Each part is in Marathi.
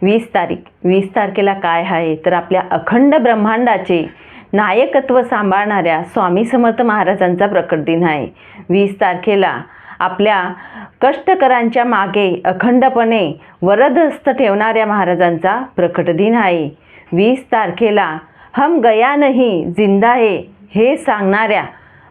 20 तारखेला काय आहे तर आपल्या अखंड ब्रह्मांडाचे नायकत्व सांभाळणाऱ्या स्वामी समर्थ महाराजांचा प्रकट दिन आहे। 20 तारखेला आपल्या कष्टकरांच्या मागे अखंडपणे वरदहस्त ठेवणाऱ्या महाराजांचा प्रकट दिन आहे। 20 तारखेला हम गया नहीं जिंदा है हे सांगणाऱ्या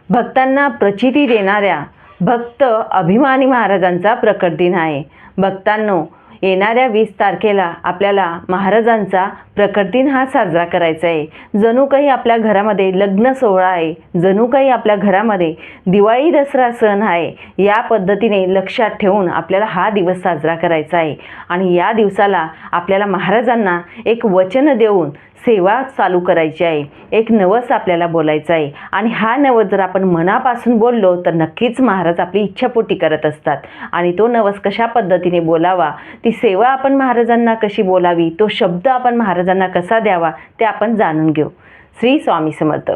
भक्तांना प्रचिती देणाऱ्या भक्त अभिमानी महाराजांचा प्रकट दिन आहे। भक्तांनो, येणाऱ्या 20 तारखेला आपल्याला महाराजांचा प्रकट दिन हा साजरा करायचा आहे। जणू काही आपल्या घरामध्ये लग्न सोहळा आहे, जणू काही आपल्या घरामध्ये दिवाळी दसरा सण आहे। या पद्धतीने लक्षात ठेवून आपल्याला हा दिवस साजरा करायचा आहे आणि या दिवसाला आपल्याला महाराजांना एक वचन देऊन सेवा चालू करायची आहे। एक नवस आपल्याला बोलायचं आहे आणि हा नवस जर आपण मनापासून बोललो तर नक्कीच महाराज आपली इच्छापूर्ती करत असतात। आणि तो नवस कशा पद्धतीने बोलावा, ती सेवा आपण महाराजांना कशी बोलावी, तो शब्द आपण महाराजांना कसा द्यावा ते आपण जाणून घेऊ। श्री स्वामी समर्थ।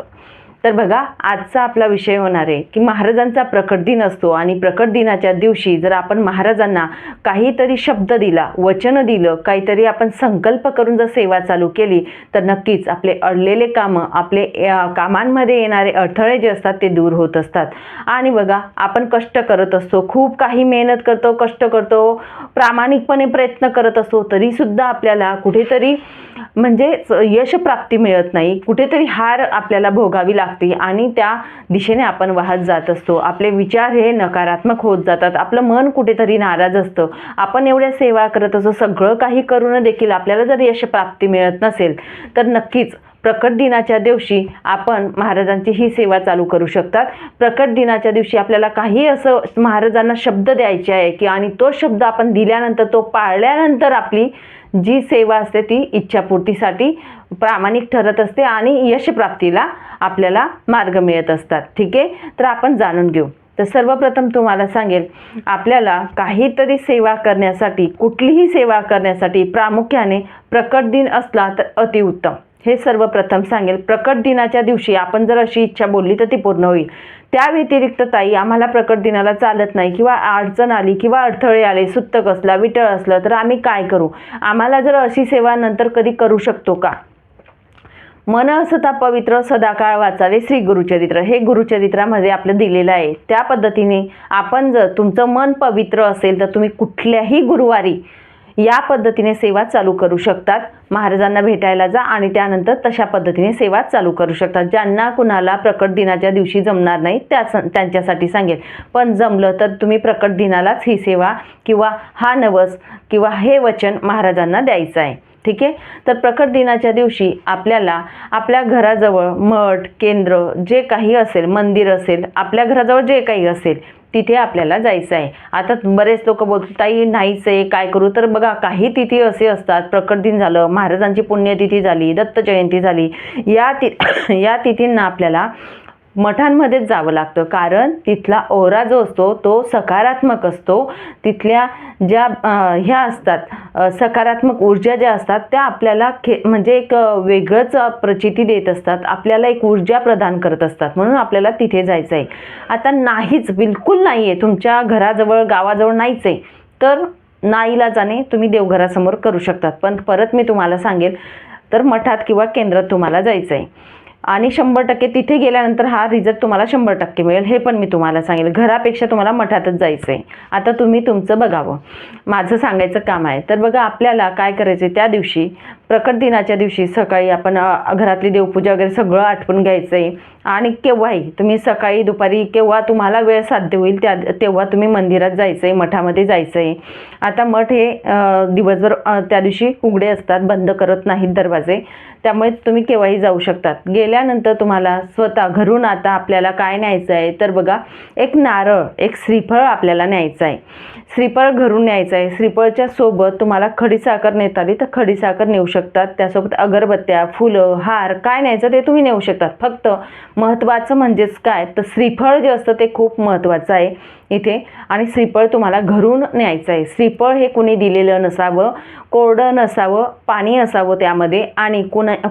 तर बघा, आजचा आपला विषय होणार आहे की महाराजांचा प्रकट दिन असतो आणि प्रकट दिनाच्या दिवशी जर आपण महाराजांना काहीतरी शब्द दिला, वचन दिलं, काहीतरी आपण संकल्प करून जर सेवा चालू केली तर नक्कीच आपले अडलेले कामं, आपले कामांमध्ये येणारे अडथळे जे असतात ते दूर होत असतात। आणि बघा, आपण कष्ट करत असतो, खूप काही मेहनत करतो, कष्ट करतो, प्रामाणिकपणे प्रयत्न करत असतो, तरीसुद्धा आपल्याला कुठेतरी म्हणजे यशप्राप्ती मिळत नाही, कुठेतरी हार आपल्याला भोगावी लागते आणि त्या दिशेने आपण वाहत जात असतो। आपले विचार हे नकारात्मक होत जातात, आपलं मन कुठेतरी नाराज असतं। आपण एवढ्या सेवा करत असतो, सगळं काही करून देखील आपल्याला जर यशप्राप्ती मिळत नसेल तर नक्कीच प्रकट दिनाच्या दिवशी आपण महाराजांची ही सेवा चालू करू शकतात। प्रकट दिनाच्या दिवशी आपल्याला काही असं महाराजांना शब्द द्यायचे आहे की आणि तो शब्द आपण दिल्यानंतर, तो पाळल्यानंतर आपली जी सेवा असते ती इच्छापूर्तीसाठी प्रामाणिक ठरत असते आणि यशप्राप्तीला आपल्याला मार्ग मिळत असतात। ठीक आहे, तर आपण जाणून घेऊ। तर सर्वप्रथम तुम्हाला सांगेल, आपल्याला काहीतरी सेवा करण्यासाठी, कुठलीही सेवा करण्यासाठी प्रामुख्याने प्रकट दिन असला तर अतिउत्तम, हे सर्वप्रथम सांगेल। प्रकट दिनाच्या दिवशी आपण जर अशी इच्छा बोलली तर ती पूर्ण होईल। त्या व्यतिरिक्त ताई आम्हाला प्रकट दिनाला चालत नाही किंवा अडचण आली किंवा अडथळे आले, सुत्तक असला, विटळ असलं तर आम्ही काय करू, आम्हाला जर अशी सेवा नंतर कधी करू शकतो का? मन असता पवित्र सदाकाळ वाचावे श्री गुरुचरित्र, हे गुरुचरित्रामध्ये आपलं दिलेलं आहे। त्या पद्धतीने आपण जर तुमचं मन पवित्र असेल तर तुम्ही कुठल्याही गुरुवारी या पद्धतीने सेवा चालू करू शकतात। महाराजांना भेटायला जा आणि त्यानंतर तशा पद्धतीने सेवा चालू करू शकतात। ज्यांना कुणाला प्रकट दिनाच्या दिवशी जमणार नाही त्यांच्यासाठी सांगेल, पण जमलं तर तुम्ही प्रकट दिनालाच ही सेवा किंवा हा नवस किंवा हे वचन महाराजांना द्यायचं आहे। ठीक आहे, तर प्रकट दिनाच्या दिवशी आपल्याला आपल्या घराजवळ मठ, केंद्र जे काही असेल, मंदिर असेल, आपल्या घराजवळ जे काही असेल तिथे आपल्याला जायचं आहे। आता बरेच लोक बोलतात ताई नाहीच आहे, काय करू? तर बघा, काही तिथी असे असतात, प्रकट दिन झालं, महाराजांची पुण्यतिथी झाली, दत्त जयंती झाली, या तिथींना आपल्याला मठांमध्येच जावं लागतं, कारण तिथला ओरा जो असतो तो सकारात्मक असतो। तिथल्या ज्या ह्या असतात सकारात्मक ऊर्जा ज्या असतात त्या आपल्याला म्हणजे एक वेगळंच प्रचिती देत असतात, आपल्याला एक ऊर्जा प्रदान करत असतात, म्हणून आपल्याला तिथे जायचं आहे। आता नाहीच, बिलकुल नाही आहे, तुमच्या घराजवळ गावाजवळ नाहीच आहे, तर नाईलाजाने तुम्ही देवघरासमोर करू शकतात। पण परत मी तुम्हाला सांगेल, तर मठात किंवा केंद्रात तुम्हाला जायचं आहे आणि 100% तिथे गेल्यानंतर हा रिझल्ट तुम्हाला 100% मिळेल, हे पण मी तुम्हाला सांगेल। घरापेक्षा तुम्हाला मठातच जायचं आहे। आता तुम्ही तुमचं बघावं, माझं सांगायचं काम आहे। तर बघा, आपल्याला काय करायचं आहे, त्या दिवशी प्रकट दिनाच्या दिवशी सकाळी आपण घरातली देवपूजा वगैरे सगळं आटपून घ्यायचं आहे आणि केव्हाही तुम्ही सकाळी, दुपारी, केव्हा तुम्हाला वेळ साध्य होईल तेव्हा तुम्ही मंदिरात जायचं आहे, मठामध्ये जायचं आहे। आता मठ हे दिवसभर त्या दिवशी उघडे असतात, बंद करत नाहीत दरवाजे, त्यामुळे तुम्ही केव्हाही जाऊ शकतात। गेल्यानंतर तुम्हाला स्वतः घरून आता आपल्याला काय न्यायचं आहे, तर बघा, एक नारळ, एक श्रीफळ आपल्याला न्यायचं आहे। श्रीफळ घरून न्यायचं आहे। श्रीफळच्या सोबत तुम्हाला खडीसाखर नेता आली तर खडीसाखर नेऊ शकतात, त्यासोबत अगरबत्त्या, फुलं, हार, काय न्यायचं ते तुम्ही नेऊ शकतात। फक्त महत्त्वाचं म्हणजेच काय, तर श्रीफळ जे असतं ते खूप महत्त्वाचं आहे इथे, आणि श्रीफळ तुम्हाला घरून न्यायचं आहे। श्रीफळ हे कुणी दिलेलं नसावं, कोरडं नसावं, पाणी असावं त्यामध्ये, आणि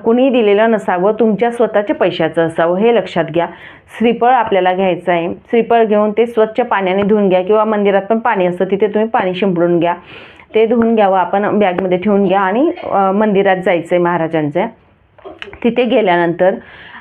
कुणी दिलेलं नसावं, तुमच्या स्वतःच्या पैशाचं असावं, हे लक्षात घ्या। श्रीफळ आपल्याला घ्यायचं आहे। श्रीफळ घेऊन ते स्वच्छ पाण्याने धुवून घ्या किंवा मंदिरात पण पाणी असतं तिथे तुम्ही पाणी शिंपडून घ्या। ते धुवून घ्यावं आपण, बॅगमध्ये ठेवून घ्या आणि मंदिरात जायचं आहे महाराजांच्या. तिथे गेल्यानंतर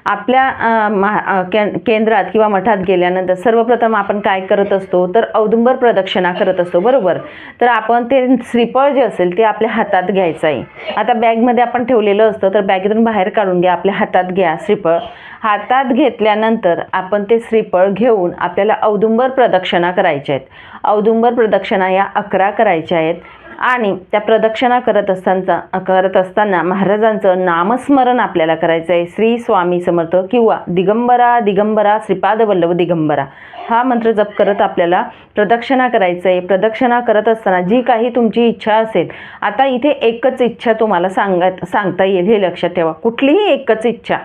आपल्या केंद्रात किंवा मठात गेल्यानंतर सर्वप्रथम आपण काय करत असतो तर औदुंबर प्रदक्षिणा करत असतो, बरोबर. तर आपण ते श्रीफळ जे असेल ते आपल्या हातात घ्यायचं आहे. आता बॅगमध्ये आपण ठेवलेलं असतं तर बॅगेतून बाहेर काढून घ्या, आपल्या हातात घ्या श्रीफळ. हातात घेतल्यानंतर आपण ते श्रीफळ घेऊन आपल्याला औदुंबर प्रदक्षिणा करायच्या आहेत. औदुंबर प्रदक्षिणा या 11 करायच्या आहेत आणि त्या प्रदक्षिणा करत असताना महाराजांचं नामस्मरण आपल्याला करायचं आहे. श्री स्वामी समर्थ किंवा दिगंबरा दिगंबरा श्रीपाद वल्लभ दिगंबरा हा मंत्र जप करत आपल्याला प्रदक्षिणा करायचं आहे. प्रदक्षिणा करत असताना जी काही तुमची इच्छा असेल, आता इथे एकच इच्छा तुम्हाला सांगता येईल, हे लक्षात ठेवा. कुठलीही एकच इच्छा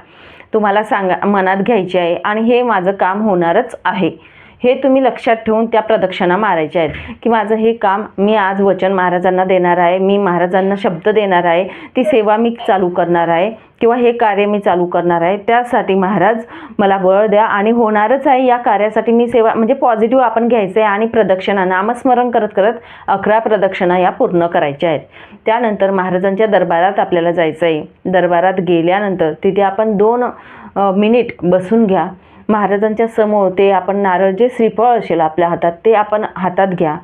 तुम्हाला मनात घ्यायची आहे आणि हे माझं काम होणारच आहे, हे तुम्ही लक्षात ठेवून त्या प्रदक्षिणा मारायच्या आहेत की माझं हे काम मी आज वचन महाराजांना देणार आहे, मी महाराजांना शब्द देणार आहे, ती सेवा मी चालू करणार आहे किंवा हे कार्य मी चालू करणार आहे. त्यासाठी महाराज मला बळ द्या आणि होणारच आहे या कार्यासाठी मी सेवा, म्हणजे पॉझिटिव्ह आपण घ्यायचं आहे आणि प्रदक्षिणा नामस्मरण करत करत 11 प्रदक्षिणा या पूर्ण करायच्या आहेत. त्यानंतर महाराजांच्या दरबारात आपल्याला जायचं आहे. दरबारात गेल्यानंतर तिथे आपण 2 मिनिट बसून घ्या. महाराजांच्या समोर ते आपण नारळ, जे श्रीफळ असेल आपल्या हातात ते आपण हातात घ्या.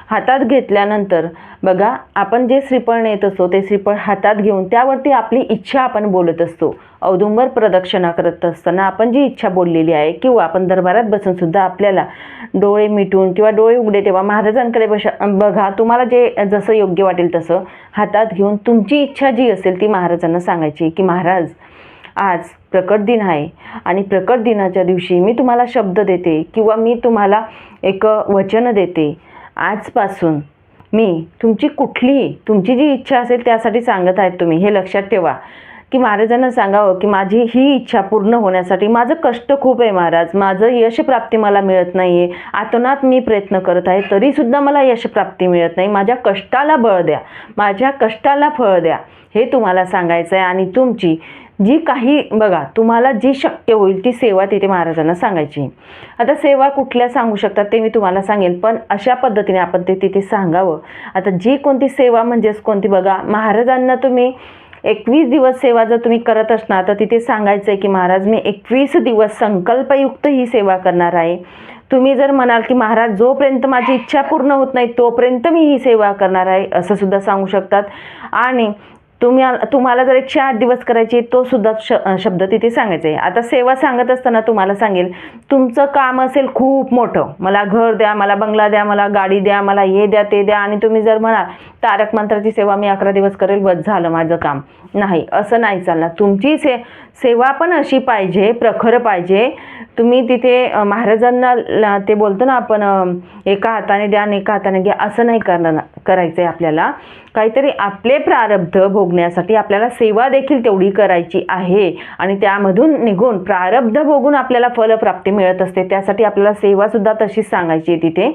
हातात घेतल्यानंतर बघा, आपण जे श्रीफळ नेत असतो ते श्रीफळ हातात घेऊन त्यावरती आपली इच्छा आपण बोलत असतो. औदुंबर प्रदक्षिणा करत असताना आपण जी इच्छा बोललेली आहे किंवा आपण दरबारात बसून सुद्धा आपल्याला डोळे मिटून किंवा डोळे उघडे तेव्हा महाराजांकडे बघा, तुम्हाला जे जसं योग्य वाटेल तसं हातात घेऊन तुमची इच्छा जी असेल ती महाराजांना सांगायची की महाराज, आज प्रकट दिन आहे आणि प्रकट दिनाच्या दिवशी मी तुम्हाला शब्द देते किंवा मी तुम्हाला एक वचन देते. आजपासून मी तुमची जी इच्छा असेल त्यासाठी सांगत आहेत तुम्ही, हे लक्षात ठेवा की महाराजांना सांगावं की माझी ही इच्छा पूर्ण होण्यासाठी माझं कष्ट खूप आहे महाराज, माझं यशप्राप्ती मला मिळत नाही आहे, आतोनात मी प्रयत्न करत आहे तरीसुद्धा मला यशप्राप्ती मिळत नाही, माझ्या कष्टाला बळ द्या, माझ्या कष्टाला फळ द्या, हे तुम्हाला सांगायचं आहे. आणि तुमची जी काही बघा तुम्हाला जी शक्य होईल ती सेवा तिथे महाराजांना सांगायची. आता सेवा कुठल्या सांगू शकतात ते मी तुम्हाला सांगेन, पण अशा पद्धतीने आपण ते तिथे सांगावं. आता जी कोणती सेवा म्हणजेच कोणती बघा, महाराजांना तुम्ही 21 दिवस सेवा जर तुम्ही करत असणार तर तिथे सांगायचं आहे की महाराज मी 21 दिवस संकल्पयुक्त ही सेवा करणार आहे. तुम्ही जर म्हणाल की महाराज जोपर्यंत माझी इच्छा पूर्ण होत नाही तोपर्यंत मी ही सेवा करणार आहे, असं सुद्धा सांगू शकतात. आणि तुम्हाला जर 108 दिवस करायचे तो सुद्धा शब्द तिथे सांगायचा आहे. आता सेवा सांगत असताना तुम्हाला सांगेल, तुमचं काम असेल खूप मोठं, मला घर द्या, मला बंगला द्या, मला गाडी द्या, मला हे द्या ते द्या, आणि तुम्ही जर म्हणाल तारक मंत्राची सेवा मी 11 दिवस करेल बस झालं माझं काम, नाही, असं नाही चालणार. तुमची सेवा पण अशी पाहिजे, प्रखर पाहिजे. तुम्ही तिथे महाराजांना ते बोलतो ना आपण, एका हाताने द्या आणि एका हाताने घ्या, असं नाही करायचं आहे. आपल्याला काहीतरी आपले प्रारब्ध भोगण्यासाठी आपल्याला सेवा देखील तेवढी करायची आहे आणि त्यामधून निघून प्रारब्ध भोगून आपल्याला फलप्राप्ती मिळत असते. त्यासाठी आपल्याला सेवासुद्धा तशीच सांगायची आहे तिथे.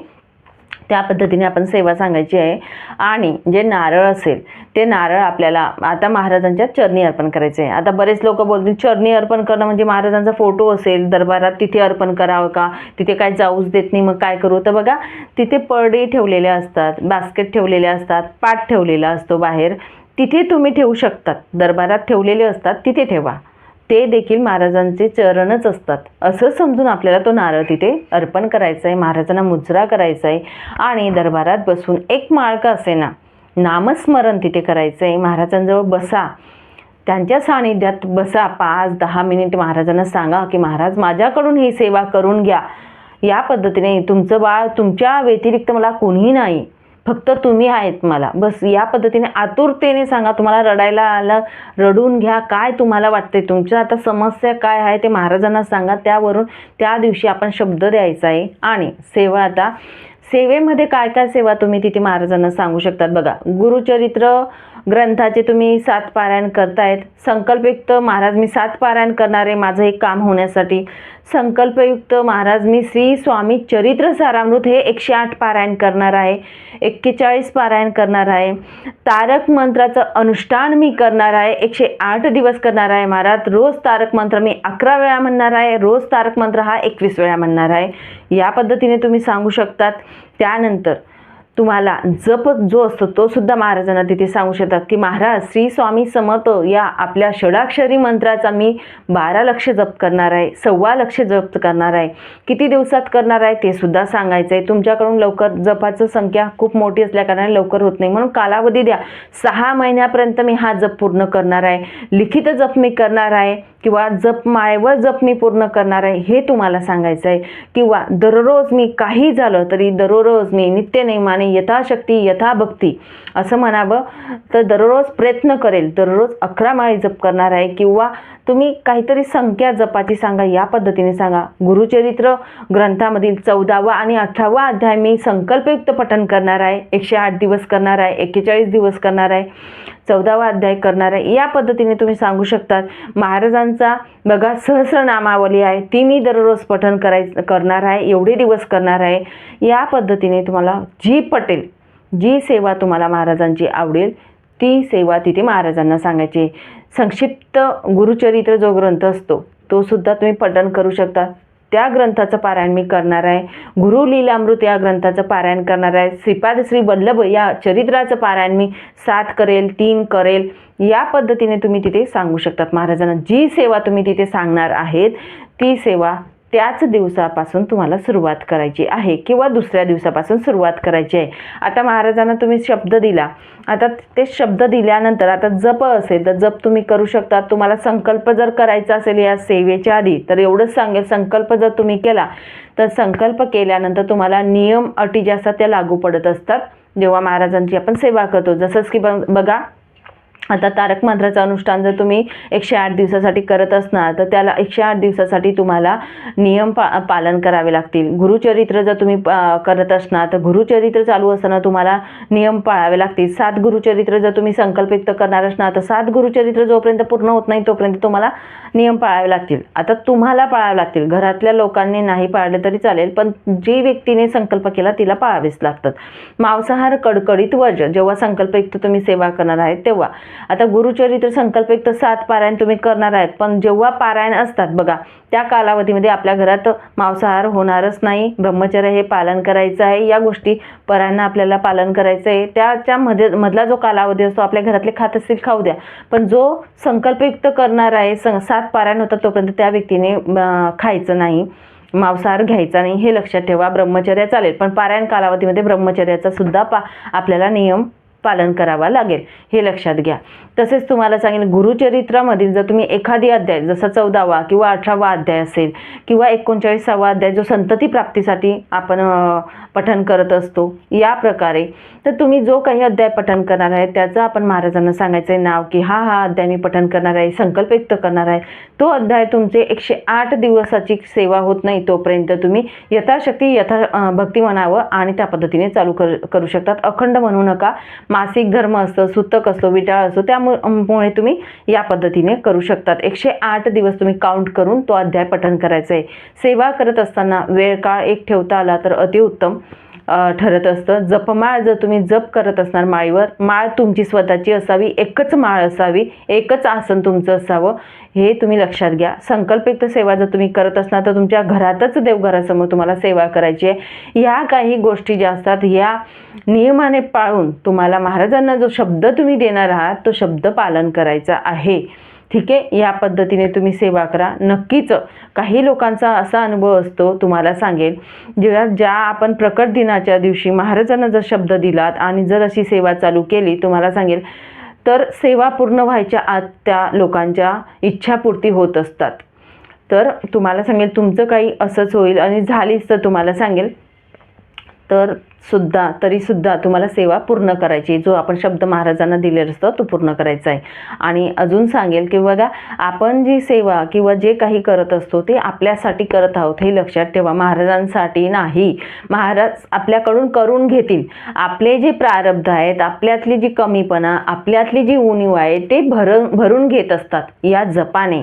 त्या पद्धतीने आपण सेवा सांगायची आहे. आणि जे नारळ असेल ते नारळ आपल्याला आता महाराजांच्या चरणी अर्पण करायचे आहे. आता बरेच लोक बोलतील चरणी अर्पण करणं म्हणजे महाराजांचा फोटो असेल दरबारात तिथे अर्पण करावं का, तिथे काय जाऊच देत नाही, मग काय करू. तर बघा, तिथे परडे ठेवलेल्या असतात, बास्केट ठेवलेले असतात, पाट ठेवलेला असतो बाहेर, तिथे तुम्ही ठेवू शकतात. दरबारात ठेवलेले असतात तिथे ठेवा, ते देखील महाराजांचे चरणच असतात असं समजून आपल्याला तो नारळ तिथे अर्पण करायचा आहे. महाराजांना मुजरा करायचा आहे आणि दरबारात बसून एक माळ का असेना नामस्मरण तिथे करायचं आहे. महाराजांजवळ बसा, त्यांच्या सानिध्यात बसा, 5-10 मिनिट महाराजांना सांगा की महाराज माझ्याकडून ही सेवा करून घ्या. या पद्धतीने तुमचं बाळ, तुमच्या व्यतिरिक्त मला कोणीही नाही, फक्त तुम्ही आहेत मला, बस या पद्धतीने आतुरतेने सांगा. तुम्हाला रडायला आलं रडून घ्या, काय तुम्हाला वाटते, तुमच्या आता समस्या काय आहे ते महाराजांना सांगा. त्यावरून त्या दिवशी आपण शब्द द्यायचा आहे. आणि सेवा, आता सेवेमध्ये काय काय सेवा तुम्ही तिथे महाराजांना सांगू शकतात. बघा, गुरुचरित्र ग्रंथाचे तुम्ही 7 पारायण करतायत. संकल्पयुक्त महाराज मी 7 पारायण करणार आहे माझं एक काम होण्यासाठी. संकल्पयुक्त महाराज मी श्री स्वामी चरित्र सारामृत हे 108 पारायण करणार आहे, 41 पारायण करणार आहे. तारक मंत्राचं अनुष्ठान मी करणार आहे, 108 दिवस करणार आहे महाराज. रोज तारक मंत्र मी 11 वेळा म्हणणार आहे, रोज तारक मंत्र हा 21 वेळा म्हणणार आहे. या पद्धतीने तुम्ही सांगू शकतात. त्यानंतर तुम्हाला जप जो असतो तो सुद्धा महाराजांना तिथे सांगू शकतात की महाराज श्री स्वामी समर्थ या आपल्या षडाक्षरी मंत्राचा मी 12 लक्ष जप करणार आहे, 1.25 लक्ष जप करणार आहे, किती दिवसात करणार आहे ते सुद्धा सांगायचं आहे. तुमच्याकडून लवकर जपाचं संख्या खूप मोठी असल्याकारणाने लवकर होत नाही, म्हणून कालावधी द्या. 6 महिन्यापर्यंत मी हा जप पूर्ण करणार आहे, लिखित जप मी करणार आहे किंवा जप माळेवर जप मी पूर्ण करणार आहे हे तुम्हाला सांगायचं आहे. किंवा दररोज मी काही झालं तरी दररोज मी नित्यनेमाने यथाशक्ती यथाभक्ती असं म्हणावं, तर दररोज प्रयत्न करेल, दररोज 11 माळी जप करणार आहे. किंवा तुम्ही काहीतरी संख्या जपाची सांगा, या पद्धतीने सांगा. गुरुचरित्र ग्रंथामधील 14वा आणि 18वा अध्याय मी संकल्पयुक्त पठण करणार आहे, 108 दिवस करणार आहे, 41 दिवस करणार आहे, 14वा अध्याय करणार आहे, या पद्धतीने तुम्ही सांगू शकतात. महाराजांचा बघा सहस्रनामावली आहे, ती मी दररोज पठण करणार आहे, एवढे दिवस करणार आहे. या पद्धतीने तुम्हाला जी पटेल, जी सेवा तुम्हाला महाराजांची आवडेल ती सेवा तिथे महाराजांना सांगायची. संक्षिप्त गुरुचरित्र जो ग्रंथ असतो तो सुद्धा तुम्ही पठण करू शकता. त्या ग्रंथाचं पारायण मी करणार आहे. गुरु लीलामृत या ग्रंथाचं पारायण करणार आहे. श्रीपाद श्री वल्लभ या चरित्राचं पारायण मी 7 करेल, 3 करेल, या पद्धतीने तुम्ही तिथे सांगू शकतात. महाराजांना जी सेवा तुम्ही तिथे सांगणार आहेत ती सेवा त्याच दिवसापासून तुम्हाला सुरुवात करायची आहे किंवा दुसऱ्या दिवसापासून सुरुवात करायची आहे. आता महाराजांना तुम्ही शब्द दिला, आता ते शब्द दिल्यानंतर आता जप असेल तर जप तुम्ही करू शकता. तुम्हाला संकल्प जर करायचा असेल या सेवेच्या आधी तर एवढंच सांगेल, संकल्प जर तुम्ही केला तर संकल्प केल्यानंतर तुम्हाला नियम अटी ज्या असतात त्या लागू पडत असतात जेव्हा महाराजांची आपण सेवा करतो. जसंच की बघा आता तारक मंत्राचं अनुष्ठान जर तुम्ही 108 दिवसासाठी करत असणार तर त्याला 108 दिवसासाठी तुम्हाला नियम पालन करावे लागतील. गुरुचरित्र जर तुम्ही करत असणार तर गुरुचरित्र चालू असताना तुम्हाला नियम पाळावे लागतील. 7 गुरुचरित्र जर तुम्ही संकल्पित करणार असणार तर 7 गुरुचरित्र जोपर्यंत पूर्ण होत नाही तोपर्यंत तुम्हाला नियम पाळावे लागतील. आता तुम्हाला पाळावे लागतील, घरातल्या लोकांनी नाही पाळले तरी चालेल, पण जी व्यक्तीने संकल्प केला तिला पाळावेच लागतात. मांसाहार कडकडीत वर्ज जेव्हा संकल्पयुक्त तुम्ही सेवा करणार आहे तेव्हा. आता गुरुचरित्र संकल्पयुक्त 7 पारायण तुम्ही करणार आहेत, पण जेव्हा पारायण असतात बघा त्या कालावधीमध्ये आपल्या घरात मांसाहार होणारच नाही, ब्रह्मचर्य हे पालन करायचं आहे, या गोष्टी परांना आपल्याला पालन करायचं आहे. त्याच्या मधला जो कालावधी असतो आपल्या घरातले खात असतील खाऊ द्या, पण जो संकल्पयुक्त करणार आहे 7 पारायण होतात तोपर्यंत त्या व्यक्तीने खायचं नाही, मांसाहार घ्यायचा नाही, हे लक्षात ठेवा. ब्रह्मचर्य चालेल पण पारायण कालावधीमध्ये ब्रह्मचर्याचा सुद्धा आपल्याला नियम पालन करावा लागेल, हे लक्षात घ्या. तसेच तुम्हाला सांगेल गुरुचरित्रामधील जर तुम्ही एखादी अध्याय जसा 14वा किंवा 18वा अध्याय असेल किंवा 39वा अध्याय जो संतती प्राप्तीसाठी आपण पठण करत असतो या प्रकारे, तर तुम्ही जो काही अध्याय पठण करणार आहे त्याचं आपण महाराजांना सांगायचं आहे नाव की हा अध्याय मी पठण करणार आहे, संकल्पयुक्त करणार आहे. तो अध्याय तुमचे 108 दिवसाची सेवा होत नाही तोपर्यंत तुम्ही यथाशक्ती भक्ती म्हणावं आणि त्या पद्धतीने चालू करू शकतात. अखंड म्हणू नका. मासिक धर्म असतो, सुतक असतो, विटाळ असतो, त्यामुळे तुम्ही या पद्धतीने करू शकतात. 108 दिवस तुम्ही काउंट करून तो अध्याय पठण करायचा आहे. सेवा करत असताना वेळ काळ एक ठेवता आला तर अतिउत्तम ठरत असतं. जपमाळ जर तुम्ही जप करत असणार माळीवर, माळ तुमची स्वतःची असावी, एकच माळ असावी, एकच आसन तुमचं असावं, हे तुम्ही लक्षात घ्या. संकल्पयुक्त सेवा जर तुम्ही करत असणार तर तुमच्या घरातच देवघरासमोर तुम्हाला सेवा करायची आहे. ह्या काही गोष्टी ज्या असतात या नियमाने पाळून तुम्हाला महाराजांना जो शब्द तुम्ही देणार आहात तो शब्द पालन करायचा आहे. ठीक आहे, या पद्धतीने तुम्ही सेवा करा. नक्कीच काही लोकांचा असा अनुभव असतो, तुम्हाला सांगेल, ज्या आपण प्रकट दिनाच्या दिवशी महाराजांना जर शब्द दिलात आणि जर अशी सेवा चालू केली, तुम्हाला सांगेल तर सेवा पूर्ण व्हायच्या आत त्या लोकांच्या इच्छापूर्ती होत असतात. तर तुम्हाला सांगेल तुमचं काही असंच होईल आणि झालीच तर तुम्हाला सांगेल तरीसुद्धा तुम्हाला सेवा पूर्ण करायची, जो आपण शब्द महाराजांना दिलेला असतो तो पूर्ण करायचा आहे. आणि अजून सांगेल की बघा आपण जी सेवा किंवा जे काही करत असतो ते आपल्यासाठी करत आहोत हे लक्षात ठेवा, महाराजांसाठी नाही. महाराज आपल्याकडून करून घेतील. आपले जे प्रारब्ध आहेत, आपल्यातली जी कमीपणा, आपल्यातली जी उणीव आहे ते भरून घेत असतात. या जपाने,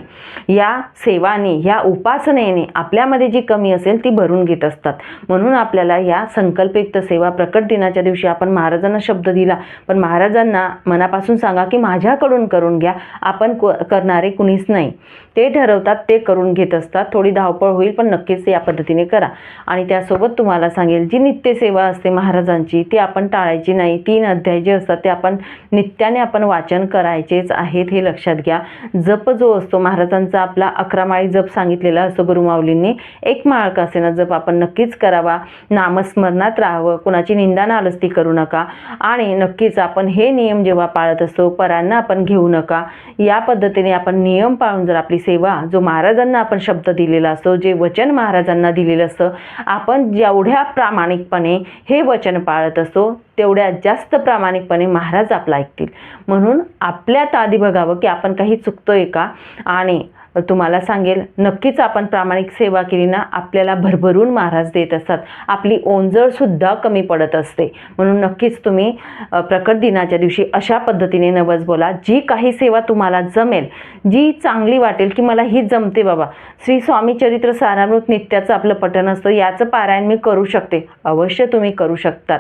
या सेवाने, या उपासनेने आपल्यामध्ये जी कमी असेल ती भरून घेत असतात. म्हणून आपल्याला या संकल्पयुक्त सेवा प्रकट दिनाच्या दिवशी आपण महाराजांना शब्द दिला, पण महाराजांना मनापासून सांगा की माझ्याकडून करून घ्या, आपण करणारे कुणीच नाही, ते ठरवतात, ते करून घेत असतात. थोडी धावपळ होईल पण नक्कीच या पद्धतीने करा. आणि त्यासोबत तुम्हाला सांगेल, जी नित्यसेवा असते महाराजांची ती आपण टाळायची नाही. 3 अध्याय जे असतात ते आपण नित्याने वाचन करायचेच आहेत, हे लक्षात घ्या. जप जो असतो महाराजांचा आपला 11 माळी जप सांगितलेला असतो गुरुमाऊलींनी, 1 माळ का असेना जप आपण नक्कीच करावा. नामस्मरणात राहावं, कुणाची निंदा नालस्ती करू नका. आणि नक्कीच आपण हे नियम जेव्हा पाळत असतो, परांना आपण घेऊ नका. या पद्धतीने आपण नियम पाळून जर आपली सेवा, जो महाराजांना आपण शब्द दिलेला असतो, जे वचन महाराजांना दिलेलं असतं, आपण जेवढ्या प्रामाणिकपणे हे वचन पाळत असतो तेवढ्या जास्त प्रामाणिकपणे महाराज आपलं ऐकतील. म्हणून आपल्यात आधी बघावं की आपण काही चुकतोय का. आणि तुम्हाला सांगेल, नक्कीच आपण प्रामाणिक सेवा केली ना, आपल्याला भरभरून महाराज देत असतात, आपली ओंजळसुद्धा कमी पडत असते. म्हणून नक्कीच तुम्ही प्रकट दिनाच्या दिवशी अशा पद्धतीने नवस बोला. जी काही सेवा तुम्हाला जमेल, जी चांगली वाटेल की मला ही जमते बाबा, श्री स्वामी चरित्र सारामृत नित्याचं आपलं पठण असतं, याचं पारायण मी करू शकते, अवश्य तुम्ही करू शकतात.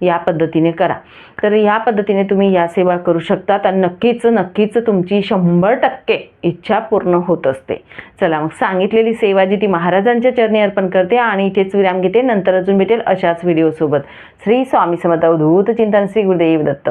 या पद्धतीने करा. तर या पद्धतीने तुम्ही या सेवा करू शकतात आणि नक्कीच तुमची 100% इच्छा पूर्ण होत असते. चला मग, सांगितलेली सेवा जी ती महाराजांच्या चरणी अर्पण करते आणि इथेच विराम घेते. नंतर अजून भेटेल अशाच व्हिडिओसोबत. श्री स्वामी समर्थ. अवधूत चिंतन. श्री गुरुदेव दत्त.